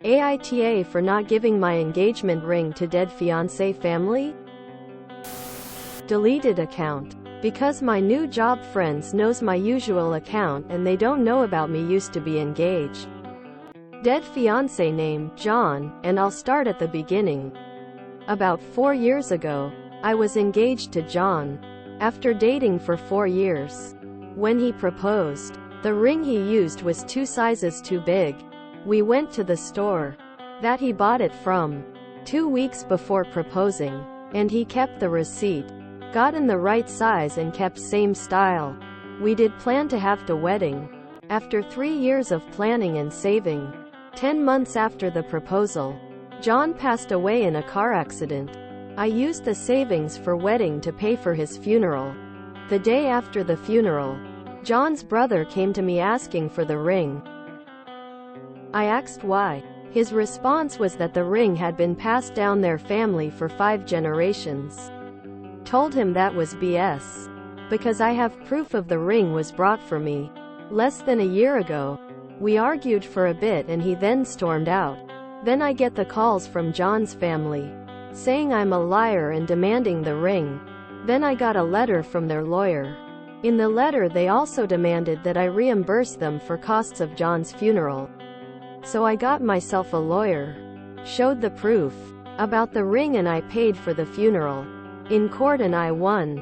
AITA for not giving my engagement ring to dead fiancé family? Deleted account. Because my new job friends knows my usual account and they don't know about me used to be engaged. Dead fiancé name, John, and I'll start at the beginning. About 4 years ago, I was engaged to John. After dating for 4 years. When he proposed, the ring he used was 2 sizes too big. We went to the store that he bought it from 2 weeks before proposing, and he kept the receipt. Got in the right size and kept same style. We did plan to have the wedding. After 3 years of planning and saving, 10 months after the proposal, John passed away in a car accident. I used the savings for wedding to pay for his funeral. The day after the funeral, John's brother came to me asking for the ring. I asked why. His response was that the ring had been passed down their family for 5 generations. Told him that was BS. Because I have proof of the ring was brought for me less than a year ago. We argued for a bit and he then stormed out. Then I get the calls from John's family, saying I'm a liar and demanding the ring. Then I got a letter from their lawyer. In the letter they also demanded that I reimburse them for costs of John's funeral. So I got myself a lawyer, showed the proof about the ring, and I paid for the funeral in court and I won.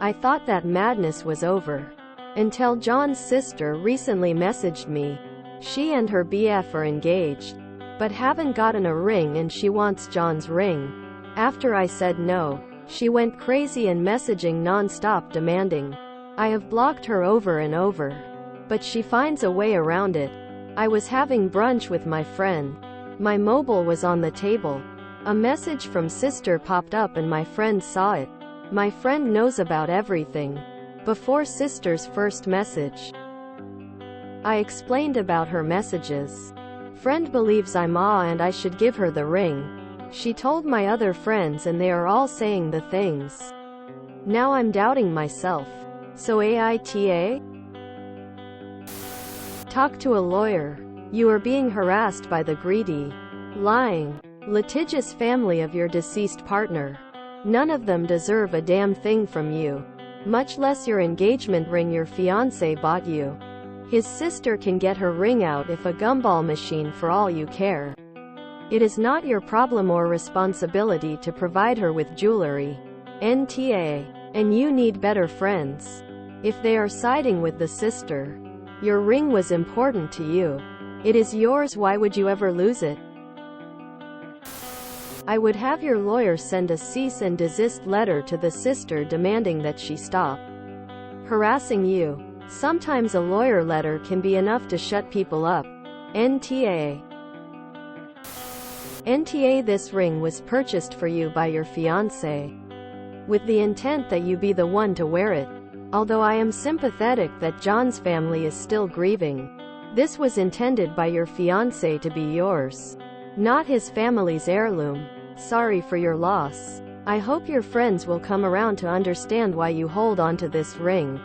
I thought that madness was over. Until John's sister recently messaged me. She and her BF are engaged, but haven't gotten a ring and she wants John's ring. After I said no, she went crazy and messaging non-stop demanding. I have blocked her over and over, but she finds a way around it. I was having brunch with my friend. My mobile was on the table. A message from sister popped up and my friend saw it. My friend knows about everything. Before sister's first message, I explained about her messages. Friend believes I'm and I should give her the ring. She told my other friends and they are all saying the things. Now I'm doubting myself. So AITA? Talk to a lawyer. You are being harassed by the greedy, lying, litigious family of your deceased partner. None of them deserve a damn thing from you, much less your engagement ring your fiancé bought you. His sister can get her ring out if a gumball machine for all you care. It is not your problem or responsibility to provide her with jewelry. NTA. And you need better friends. If they are siding with the sister, your ring was important to you. It is yours, why would you ever lose it? I would have your lawyer send a cease and desist letter to the sister demanding that she stop harassing you. Sometimes a lawyer letter can be enough to shut people up. NTA. NTA. This ring was purchased for you by your fiancé, with the intent that you be the one to wear it. Although I am sympathetic that John's family is still grieving, this was intended by your fiancé to be yours, not his family's heirloom. Sorry for your loss. I hope your friends will come around to understand why you hold on to this ring.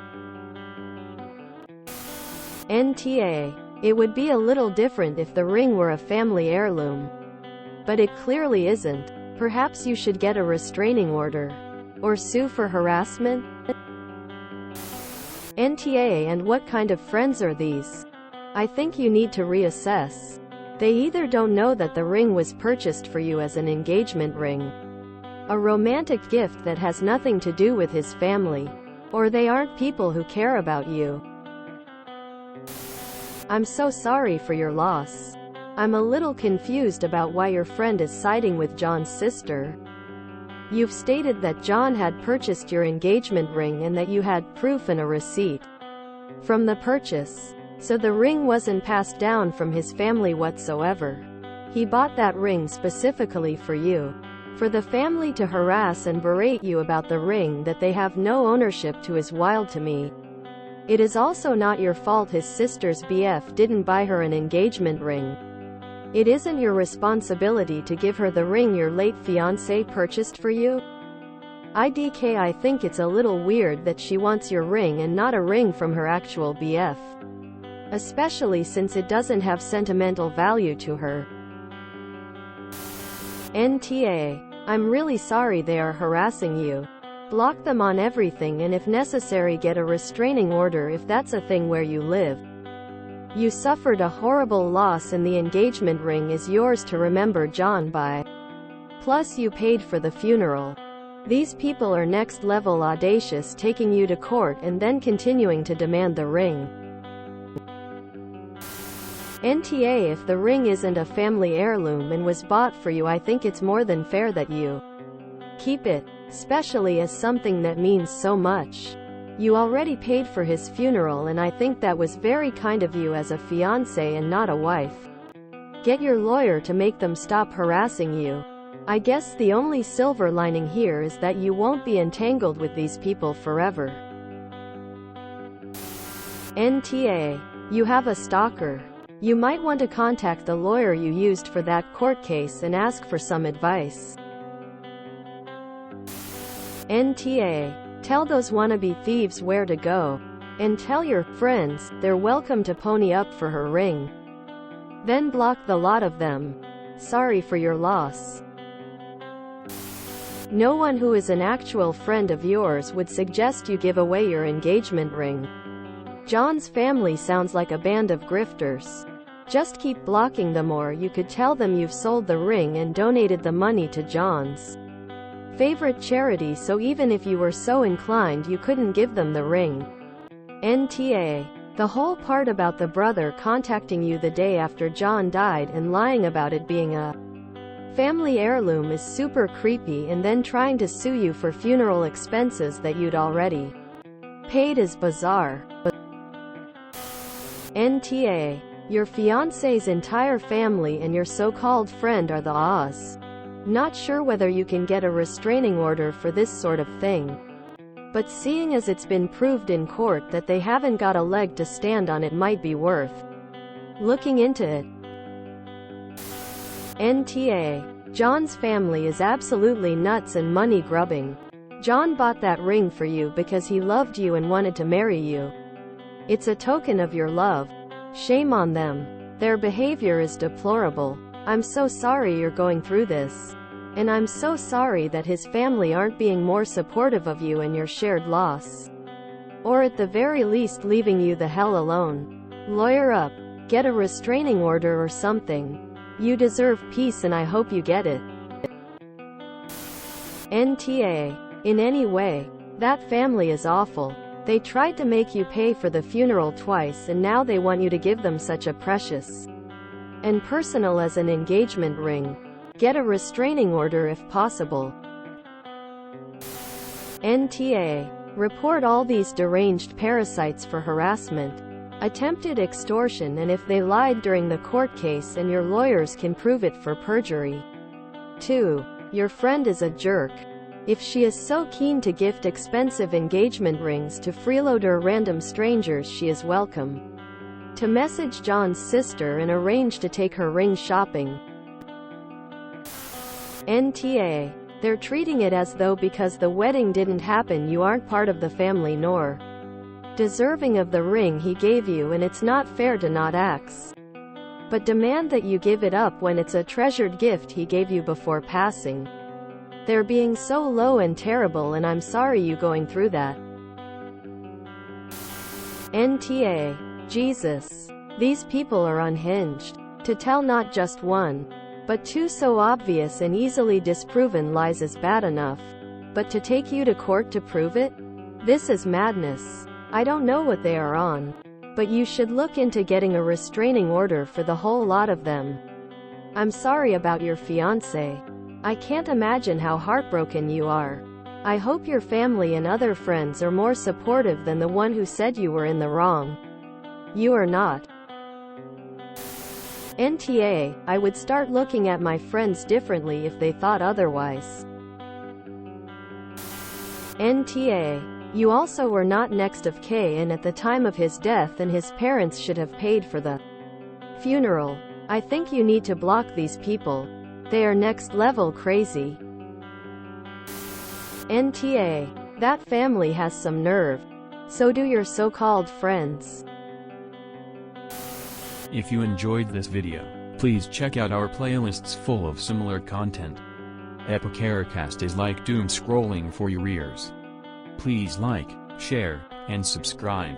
NTA. It would be a little different if the ring were a family heirloom. But it clearly isn't. Perhaps you should get a restraining order. Or sue for harassment? NTA. And what kind of friends are these? I think you need to reassess. They either don't know that the ring was purchased for you as an engagement ring, a romantic gift that has nothing to do with his family, or they aren't people who care about you. I'm so sorry for your loss. I'm a little confused about why your friend is siding with John's sister. You've stated that John had purchased your engagement ring and that you had proof and a receipt from the purchase. So the ring wasn't passed down from his family whatsoever. He bought that ring specifically for you. For the family to harass and berate you about the ring that they have no ownership to is wild to me. It is also not your fault his sister's BF didn't buy her an engagement ring. It isn't your responsibility to give her the ring your late fiancé purchased for you. IDK. I think it's a little weird that she wants your ring and not a ring from her actual BF. Especially since it doesn't have sentimental value to her. NTA. I'm really sorry they are harassing you. Block them on everything, and if necessary get a restraining order if that's a thing where you live. You suffered a horrible loss and the engagement ring is yours to remember John by. Plus you paid for the funeral. These people are next level audacious, taking you to court and then continuing to demand the ring. NTA. If the ring isn't a family heirloom and was bought for you, I think it's more than fair that you keep it, especially as something that means so much. You already paid for his funeral, and I think that was very kind of you as a fiancé and not a wife. Get your lawyer to make them stop harassing you. I guess the only silver lining here is that you won't be entangled with these people forever. NTA. You have a stalker. You might want to contact the lawyer you used for that court case and ask for some advice. NTA. Tell those wannabe thieves where to go. And tell your friends they're welcome to pony up for her ring. Then block the lot of them. Sorry for your loss. No one who is an actual friend of yours would suggest you give away your engagement ring. John's family sounds like a band of grifters. Just keep blocking them, or you could tell them you've sold the ring and donated the money to John's favorite charity, so even if you were so inclined you couldn't give them the ring. NTA. The whole part about the brother contacting you the day after John died and lying about it being a family heirloom is super creepy, and then trying to sue you for funeral expenses that you'd already paid is bizarre. NTA. Your fiancé's entire family and your so-called friend are the Oz. Not sure whether you can get a restraining order for this sort of thing. But seeing as it's been proved in court that they haven't got a leg to stand on, it might be worth looking into it. NTA. John's family is absolutely nuts and money grubbing. John bought that ring for you because he loved you and wanted to marry you. It's a token of your love. Shame on them. Their behavior is deplorable. I'm so sorry you're going through this. And I'm so sorry that his family aren't being more supportive of you and your shared loss. Or at the very least leaving you the hell alone. Lawyer up. Get a restraining order or something. You deserve peace and I hope you get it. NTA. In any way, that family is awful. They tried to make you pay for the funeral twice, and now they want you to give them such a precious and personal as an engagement ring. Get a restraining order if possible. NTA. Report all these deranged parasites for harassment, attempted extortion, and if they lied during the court case, and your lawyers can prove it, for perjury. 2. Your friend is a jerk. If she is so keen to gift expensive engagement rings to freeloader random strangers, she is welcome to message John's sister and arrange to take her ring shopping. NTA. They're treating it as though because the wedding didn't happen you aren't part of the family nor deserving of the ring he gave you, and it's not fair to not ask, but demand that you give it up when it's a treasured gift he gave you before passing. They're being so low and terrible, and I'm sorry you going through that. NTA. Jesus. These people are unhinged. To tell not just one, but two so obvious and easily disproven lies is bad enough, but to take you to court to prove it? This is madness. I don't know what they are on, but you should look into getting a restraining order for the whole lot of them. I'm sorry about your fiancé. I can't imagine how heartbroken you are. I hope your family and other friends are more supportive than the one who said you were in the wrong. You are not. NTA. I would start looking at my friends differently if they thought otherwise. NTA. You also were not next of kin at the time of his death, and his parents should have paid for the funeral. I think you need to block these people. They are next level crazy. NTA. That family has some nerve. So do your so-called friends. If you enjoyed this video, Please check out our playlists full of similar content. Epicaricast is like doom scrolling for your ears. Please like, share, and subscribe.